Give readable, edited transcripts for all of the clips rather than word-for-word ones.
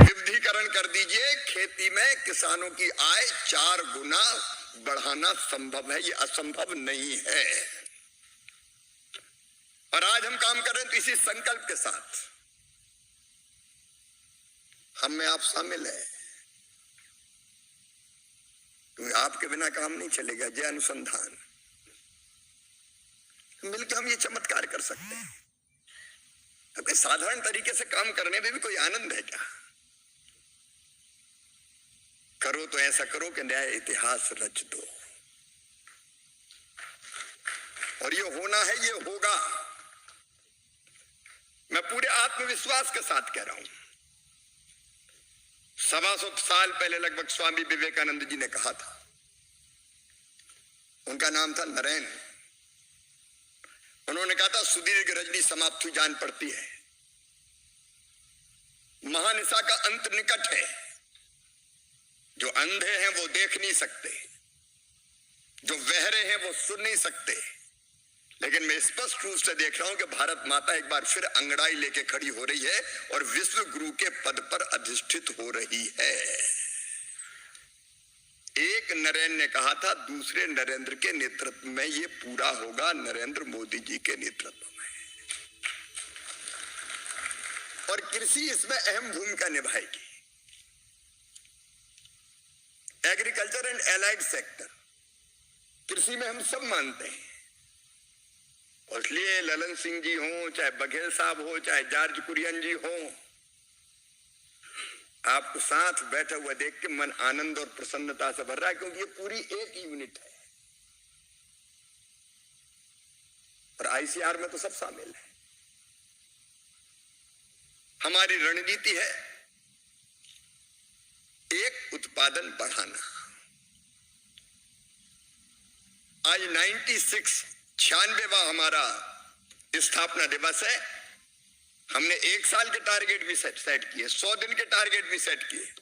विविधीकरण कर दीजिए, खेती में किसानों की आय 4 गुना बढ़ाना संभव है, ये असंभव नहीं है। और आज हम काम कर रहे हैं तो इसी संकल्प के साथ। हम में आप शामिल है, क्योंकि आपके बिना काम नहीं चलेगा। जय अनुसंधान, मिलकर हम ये चमत्कार कर सकते हैं। अब साधारण तरीके से काम करने में भी कोई आनंद है क्या? करो तो ऐसा करो कि नया इतिहास रच दो, और ये होना है, ये होगा। मैं पूरे आत्मविश्वास के साथ कह रहा हूं। 125 साल पहले लगभग स्वामी विवेकानंद जी ने कहा था, उनका नाम था नरेन। उन्होंने कहा था, सुदीर्घ रजनी समाप्त हुई जान पड़ती है, महानिशा का अंत निकट है। जो अंधे हैं वो देख नहीं सकते, जो बहरे हैं वो सुन नहीं सकते, लेकिन मैं स्पष्ट रूप से देख रहा हूं कि भारत माता एक बार फिर अंगड़ाई लेके खड़ी हो रही है और विश्व गुरु के पद पर अधिष्ठित हो रही है। एक नरेन ने कहा था, दूसरे नरेंद्र के नेतृत्व में ये पूरा होगा, नरेंद्र मोदी जी के नेतृत्व में। और कृषि इसमें अहम भूमिका निभाएगी। एग्रीकल्चर एंड एलाइड सेक्टर, कृषि में हम सब मानते हैं। और इसलिए ललन सिंह जी हो, चाहे बघेल साहब हो, चाहे जॉर्ज कुरियन जी हो, आपको साथ बैठे हुए देख के मन आनंद और प्रसन्नता से भर रहा है, क्योंकि ये पूरी एक यूनिट है। और आईसीआर में तो सब शामिल है। हमारी रणनीति है एक, उत्पादन बढ़ाना। आज 96वां हमारा स्थापना दिवस है। हमने 1 साल के टारगेट भी सेट किए, 100 दिन के टारगेट भी सेट किए।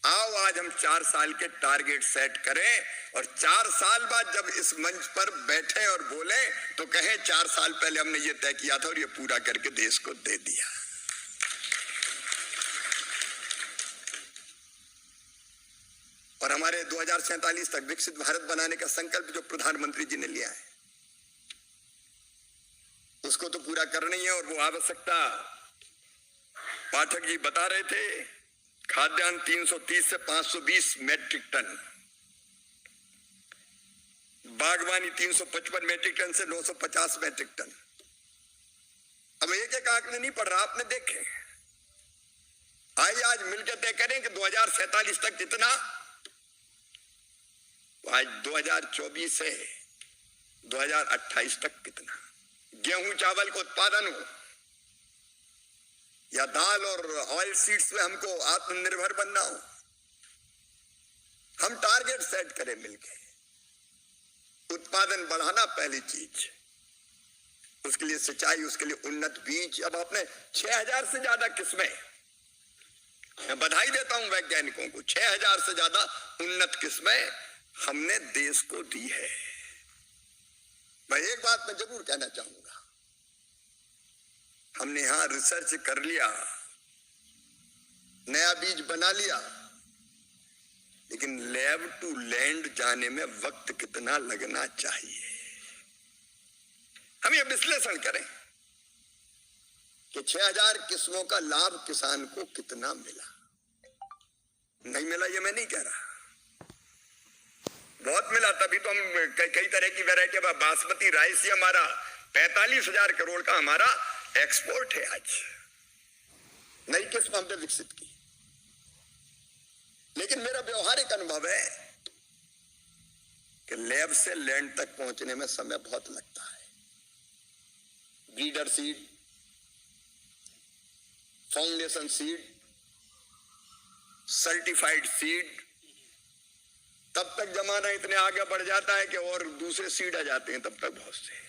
आओ आज हम 4 साल के टारगेट सेट करें, और 4 साल बाद जब इस मंच पर बैठे और बोले तो कहें 4 साल पहले हमने ये तय किया था और ये पूरा करके देश को दे दिया। और हमारे 2047 तक विकसित भारत बनाने का संकल्प जो प्रधानमंत्री जी ने लिया है, उसको तो पूरा करना ही है। और वो आवश्यकता, पाठक जी बता रहे थे, खाद्यान्न 330 से 520 मैट्रिक टन, बागवानी 355 मैट्रिक टन से 950 मैट्रिक टन। अब एक एक आंकड़े नहीं पढ़ रहा, आपने देखे। आइए आज मिलकर तय करें कि 2047 तक कितना। आज 2024 से 2028 तक कितना गेहूं चावल का उत्पादन हो, या दाल और ऑयल सीड्स में हमको आत्मनिर्भर बनना हो। हम टारगेट सेट करें मिलके। उत्पादन बढ़ाना पहली चीज, उसके लिए सिंचाई, उसके लिए उन्नत बीज। अब आपने 6000 से ज्यादा किस्में, मैं बधाई देता हूं वैज्ञानिकों को, 6000 से ज्यादा उन्नत किस्में हमने देश को दी है। मैं एक बात मैं जरूर कहना चाहूंगा, हमने यहां रिसर्च कर लिया, नया बीज बना लिया, लेकिन लैब टू लैंड जाने में वक्त कितना लगना चाहिए। हम ये विश्लेषण करें कि 6000 किस्मों का लाभ किसान को कितना मिला। नहीं मिला ये मैं नहीं कह रहा, बहुत मिला, तभी तो हम कई तरह की वैरायटी। बासमती राइस ही हमारा 45,000 करोड़ का हमारा एक्सपोर्ट है। आज नई किस्म हमने विकसित की, लेकिन मेरा व्यवहारिक अनुभव है कि लैब से लैंड तक पहुंचने में समय बहुत लगता है। Breeder seed, foundation seed, certified seed, तब तक जमाना इतने आगे बढ़ जाता है कि और दूसरे सीड आ जाते हैं तब तक बहुत से।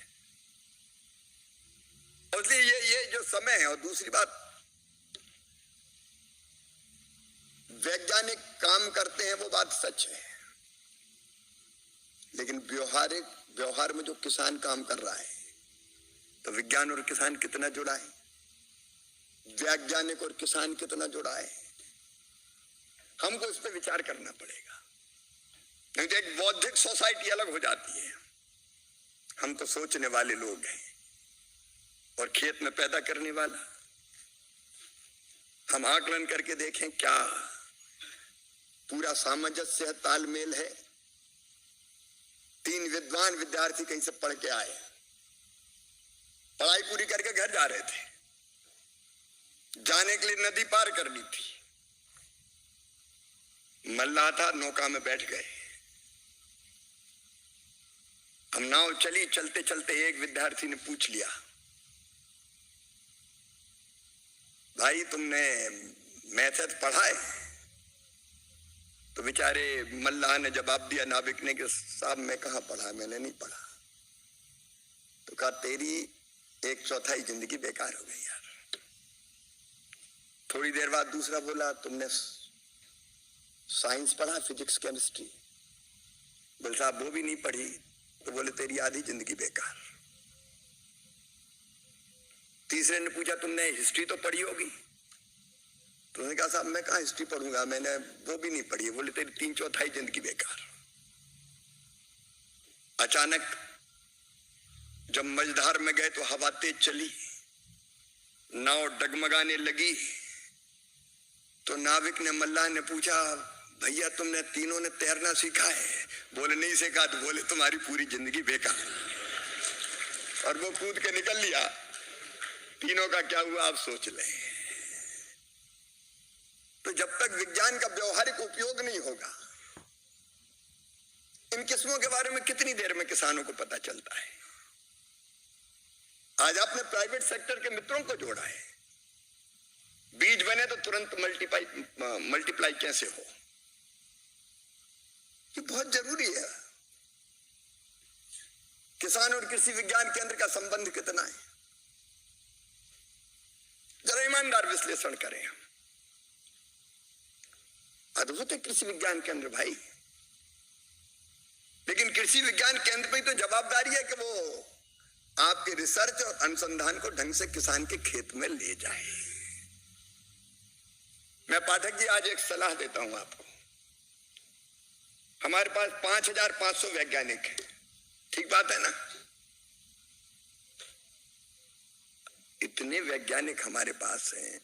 इसलिए ये जो समय है। और दूसरी बात, वैज्ञानिक काम करते हैं वो बात सच है, लेकिन व्यवहार में जो किसान काम कर रहा है, तो विज्ञान और किसान कितना जुड़ा है। वैज्ञानिक और किसान कितना जुड़ा है, हमको इस पर विचार करना पड़ेगा। नहीं तो एक बौद्धिक सोसाइटी अलग हो जाती है। हम तो सोचने वाले लोग हैं और खेत में पैदा करने वाला। हम आकलन करके देखें क्या पूरा सामंजस्य है, तालमेल है। 3 विद्वान विद्यार्थी कहीं से पढ़ के आए, पढ़ाई पूरी करके घर जा रहे थे, जाने के लिए नदी पार करनी थी। मल्लाह था, नौका में बैठ गए। हम नाव चली, चलते चलते एक विद्यार्थी ने पूछ लिया, भाई तुमने मैथड पढ़ा है? तो बेचारे मल्लाह ने जवाब दिया नाविक ने कि साहब मैं कहाँ पढ़ा, मैंने नहीं पढ़ा। तो कहा तेरी 1/4 जिंदगी बेकार हो गई यार। थोड़ी देर बाद दूसरा बोला तुमने साइंस पढ़ा, फिजिक्स केमिस्ट्री? बोले साहब वो भी नहीं पढ़ी। तो बोले तेरी आधी जिंदगी बेकार। तीसरे ने पूछा तुमने हिस्ट्री तो पढ़ी होगी? तो उन्होंने कहा साहब मैं कहाँ हिस्ट्री पढ़ूंगा, मैंने वो भी नहीं पढ़ी। बोले तेरी 3/4 जिंदगी बेकार। अचानक जब मझधार में गए तो हवा तेज चली, नाव डगमगाने लगी। तो नाविक ने मल्लाह ने पूछा भैया तुमने तीनों ने तैरना सीखा है? बोले नहीं सीखा। तो बोले तुम्हारी पूरी जिंदगी बेकार। और वो कूद के निकल लिया। तीनों का क्या हुआ आप सोच लें। तो जब तक विज्ञान का व्यवहारिक उपयोग नहीं होगा, इन किस्मों के बारे में कितनी देर में किसानों को पता चलता है। आज आपने प्राइवेट सेक्टर के मित्रों को जोड़ा है। बीज बने तो तुरंत मल्टीप्लाई कैसे हो, ये बहुत जरूरी है। किसान और कृषि विज्ञान केंद्र का संबंध कितना है, जरा ईमानदार विश्लेषण करें। अद्भुत है कृषि विज्ञान केंद्र भाई, लेकिन कृषि विज्ञान केंद्र पे तो जवाबदारी है कि वो आपके रिसर्च और अनुसंधान को ढंग से किसान के खेत में ले जाए। मैं पाठक जी आज एक सलाह देता हूं आपको। हमारे पास 5500 वैज्ञानिक हैं, ठीक बात है ना? इतने वैज्ञानिक हमारे पास हैं,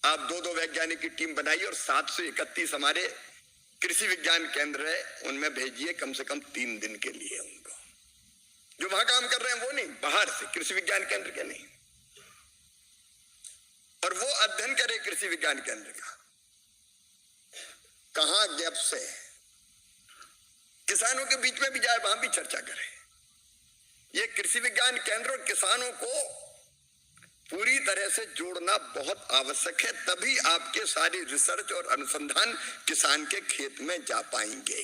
आप 2-2 वैज्ञानिक की टीम बनाइए और 731 हमारे कृषि विज्ञान केंद्र है, उनमें भेजिए कम से कम 3 दिन के लिए उनको। जो वहां काम कर रहे हैं वो नहीं, बाहर से, कृषि विज्ञान केंद्र के नहीं। और वो अध्ययन करे कृषि विज्ञान केंद्र का, कहां गैप्स है, किसानों के बीच में भी जाए, वहां भी चर्चा करे। ये कृषि विज्ञान केंद्र और किसानों को पूरी तरह से जोड़ना बहुत आवश्यक है, तभी आपके सारी रिसर्च और अनुसंधान किसान के खेत में जा पाएंगे।